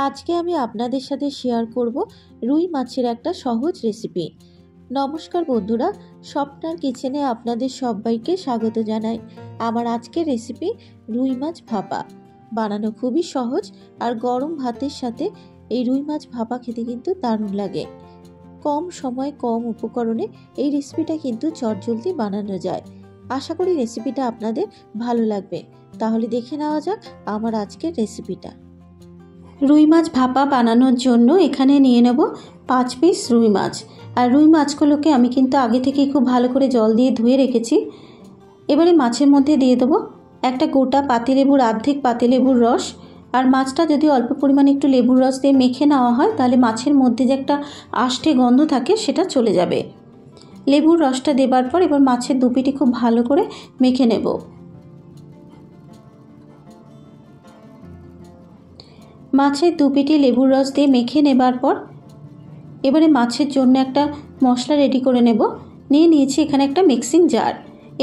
আজকে আমি আপনাদের সাথে শেয়ার করব রুই মাছের একটা সহজ রেসিপি। নমস্কার বন্ধুরা, স্বপ্নার কিচেনে আপনাদের সবাইকে স্বাগত জানাই। আমার আজকের রেসিপি রুই মাছ ভাপা। বানানো খুবই সহজ, আর গরম ভাতের সাথে এই রুই মাছ ভাপা খেতে কিন্তু দারুণ লাগে। কম সময় কম উপকরণে এই রেসিপিটা কিন্তু চটজলদি বানানো যায়। আশা করি রেসিপিটা আপনাদের ভালো লাগবে। তাহলে দেখে নেওয়া যাক আমার আজকের রেসিপিটা। রুই মাছ ভাপা বানানোর জন্য এখানে নিয়ে নেব 5 পিস রুই মাছ। আর রুই মাছগুলোকে আমি কিন্তু আগে থেকেই খুব ভালো করে জল দিয়ে ধুয়ে রেখেছি। এবারে মাছের মধ্যে দিয়ে দেবো একটা গোটা পাতিলেবুর অর্ধেক পাতিলেবুর রস। আর মাছটা যদি অল্প পরিমাণে একটু লেবুর রস দিয়ে মেখে নেওয়া হয় তাহলে মাছের মধ্যে যে একটা আষ্টে গন্ধ থাকে সেটা চলে যাবে। লেবুর রসটা দেবার পর এবার মাছের দুপিটি খুব ভালো করে মেখে নেব। মাছের দুপিটি লেবুর রস দিয়ে মেখে নেবার পর এবারে মাছের জন্য একটা মশলা রেডি করে নেব। নিয়েছি এখানে একটা মিক্সিং জার।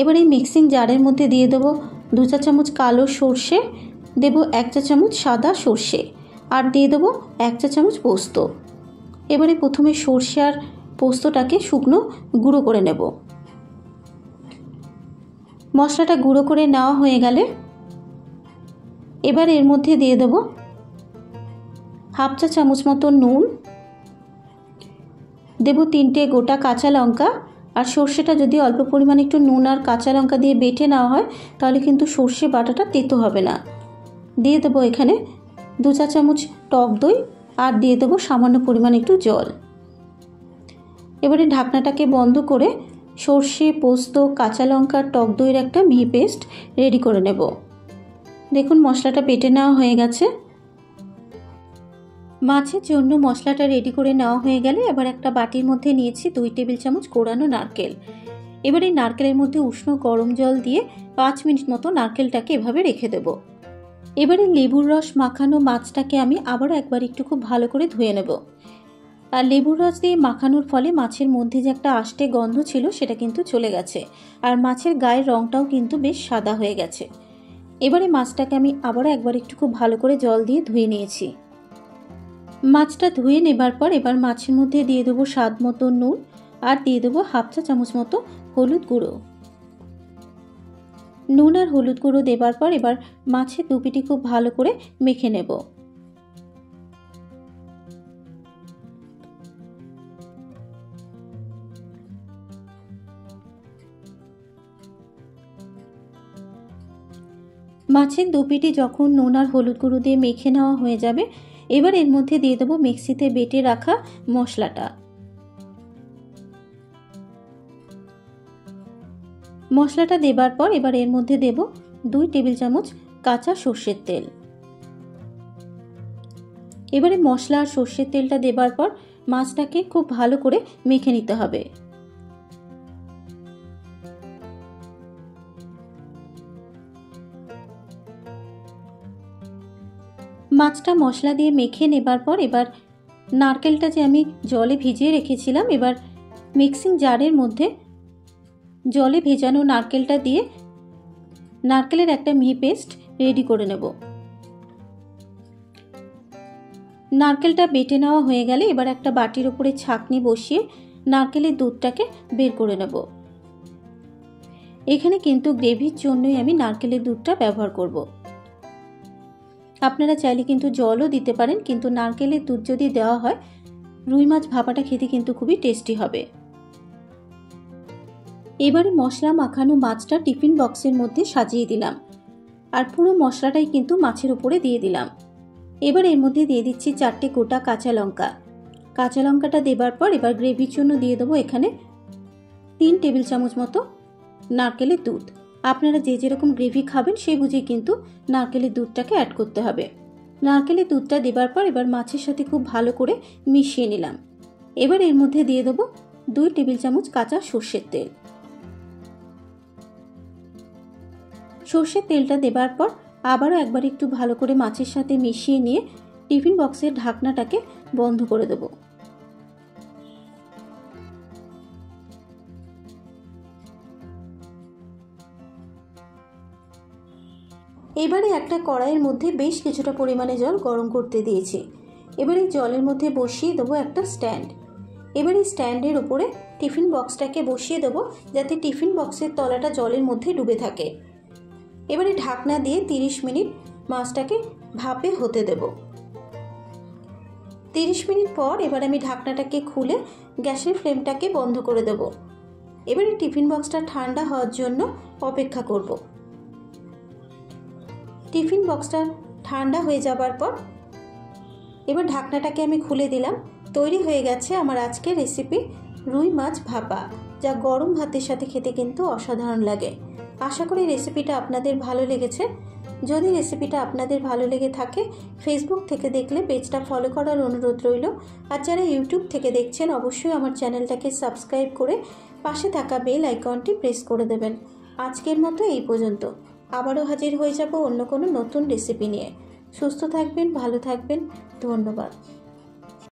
এবার এই মিক্সিং জারের মধ্যে দিয়ে দেবো 2 চা চামচ কালো সর্ষে, দেবো 1 চা চামচ সাদা সর্ষে, আর দিয়ে দেবো 1 চা চামচ পোস্ত। এবারে প্রথমে সর্ষে আর পোস্তটাকে শুকনো গুঁড়ো করে নেব। মশলাটা গুঁড়ো করে নেওয়া হয়ে গেলে এবার এর মধ্যে দিয়ে দেবো 1/2 চা চামচ মতো নুন, দেবো 3টে গোটা কাঁচা লঙ্কা। আর সর্ষেটা যদি অল্প পরিমাণে একটু নুন আর কাঁচা লঙ্কা দিয়ে বেটে নেওয়া হয় তাহলে কিন্তু সর্ষে বাটাটা তেতো হবে না। দিয়ে দেবো এখানে 2 চা চামচ টক দই, আর দিয়ে দেবো সামান্য পরিমাণে একটু জল। এবারে ঢাকনাটাকে বন্ধ করে সর্ষে, পোস্ত, কাঁচা লঙ্কা, টক দইয়ের একটা মিহি পেস্ট রেডি করে নেব। দেখুন মশলাটা বেটে নেওয়া হয়ে গেছে। মাছের জন্য মশলাটা রেডি করে নেওয়া হয়ে গেলে এবার একটা বাটির মধ্যে নিয়েছি 2 টেবিল চামচ কোরানো নারকেল। এবার এই নারকেলের মধ্যে উষ্ণ গরম জল দিয়ে 5 মিনিট মতো নারকেলটাকে এভাবে রেখে দেব। এবারে লেবুর রস মাখানো মাছটাকে আমি আবারও একবার একটু খুব ভালো করে ধুয়ে নেব। আর লেবুর রস দিয়ে মাখানোর ফলে মাছের মধ্যে যে একটা আষ্টে গন্ধ ছিল সেটা কিন্তু চলে গেছে, আর মাছের গায়ের রঙটাও কিন্তু বেশ সাদা হয়ে গেছে। এবারে মাছটাকে আমি আবারও একবার একটু খুব ভালো করে জল দিয়ে ধুয়ে নিয়েছি। মাছটা ধুয়ে নেবার পর এবার মাছের মধ্যে দিয়ে দেবো স্বাদ মতো নুন, আর দিয়ে দেবো 1/2 চা চামচ মতো হলুদ গুঁড়ো। নুন আর হলুদ গুঁড়ো দেবার পর এবার মাছের দুপিটি খুব ভালো করে মেখে নেব। মাছের দুপিটি যখন নুন আর হলুদ গুঁড়ো দিয়ে মেখে নেওয়া হয়ে যাবে এবার এর মধ্যে দিয়ে দেবো মিক্সিতে বেটে রাখা মশলাটা। মশলাটা দেবার পর এবার এর মধ্যে দেব 2 টেবিল চামচ কাঁচা সর্ষের তেল। এবারে মশলা আর সর্ষের তেলটা দেবার পর মাছটাকে খুব ভালো করে মেখে নিতে হবে। মাছটা মশলা দিয়ে মেখে নেবার পর এবার নারকেলটা যে আমি জলে ভিজিয়ে রেখেছিলাম এবার মিক্সিং জারের মধ্যে জলে ভেজানো নারকেলটা দিয়ে নারকেলের একটা মিহি পেস্ট রেডি করে নেব। নারকেলটা বেটে নেওয়া হয়ে গেলে এবার একটা বাটির উপরে ছাঁকনি বসিয়ে নারকেলের দুধটাকে বের করে নেব। এখানে কিন্তু গ্রেভির জন্যই আমি নারকেলের দুধটা ব্যবহার করব। আপনারা চাইলে কিন্তু জলও দিতে পারেন, কিন্তু নারকেলের দুধ যদি দেওয়া হয় রুই মাছ ভাপাটা খেতে কিন্তু খুবই টেস্টি হবে। এবারে মশলা মাখানো মাছটা টিফিন বক্সের মধ্যে সাজিয়ে দিলাম, আর পুরো মশলাটাই কিন্তু মাছের উপরে দিয়ে দিলাম। এবার এর মধ্যে দিয়ে দিচ্ছি 4টে গোটা কাঁচা লঙ্কা। কাঁচা লঙ্কাটা দেবার পর এবার গ্রেভির জন্য দিয়ে দেবো এখানে 3 টেবিল চামচ মতো নারকেলের দুধ। আপনারা যে যেরকম গ্রেভি খাবেন সেই বুঝে কিন্তু নারকেলের দুধটাকে অ্যাড করতে হবে। নারকেলের দুধটা দেবার পর এবার মাছের সাথে খুব ভালো করে মিশিয়ে নিলাম। এবার এর মধ্যে দিয়ে দেবো 2 টেবিল চামচ কাঁচা সর্ষের তেল। সর্ষের তেলটা দেবার পর আবারও একবার একটু ভালো করে মাছের সাথে মিশিয়ে নিয়ে টিফিন বক্সের ঢাকনাটাকে বন্ধ করে দেবো। এবারে একটা কড়াইয়ের মধ্যে বেশ কিছুটা পরিমাণে জল গরম করতে দিয়েছি। এবার এই জলের মধ্যে বসিয়ে দেবো একটা স্ট্যান্ড। এবার এই স্ট্যান্ডের উপরে টিফিন বক্সটাকে বসিয়ে দেবো, যাতে টিফিন বক্সের তলাটা জলের মধ্যে ডুবে থাকে। এবারে ঢাকনা দিয়ে 30 মিনিট মাছটাকে ভাপে হতে দেব। 30 মিনিট পর এবার আমি ঢাকনাটাকে খুলে গ্যাসের ফ্লেমটাকে বন্ধ করে দেব। এবারে টিফিন বক্সটা ঠান্ডা হওয়ার জন্য অপেক্ষা করব। টিফিন বক্সটা ঠান্ডা হয়ে যাবার পর এবার ঢাকনাটাকে আমি খুলে দিলাম। তৈরি হয়ে গেছে আমার আজকের রেসিপি রুই মাছ ভাপা, যা গরম ভাতের সাথে খেতে কিন্তু অসাধারণ লাগে। আশা করি রেসিপিটা আপনাদের ভালো লেগেছে। যদি রেসিপিটা আপনাদের ভালো লেগে থাকে, ফেসবুক থেকে দেখলে পেজটা ফলো করার অনুরোধ রইল। আর যারা ইউটিউব থেকে দেখছেন, অবশ্যই আমার চ্যানেলটাকে সাবস্ক্রাইব করে পাশে থাকা বেল আইকনটি প্রেস করে দেবেন। আজকের মতো এই পর্যন্ত। আবারও হাজির হয়ে যাব অন্য কোনো নতুন রেসিপি নিয়ে। সুস্থ থাকবেন, ভালো থাকবেন। ধন্যবাদ।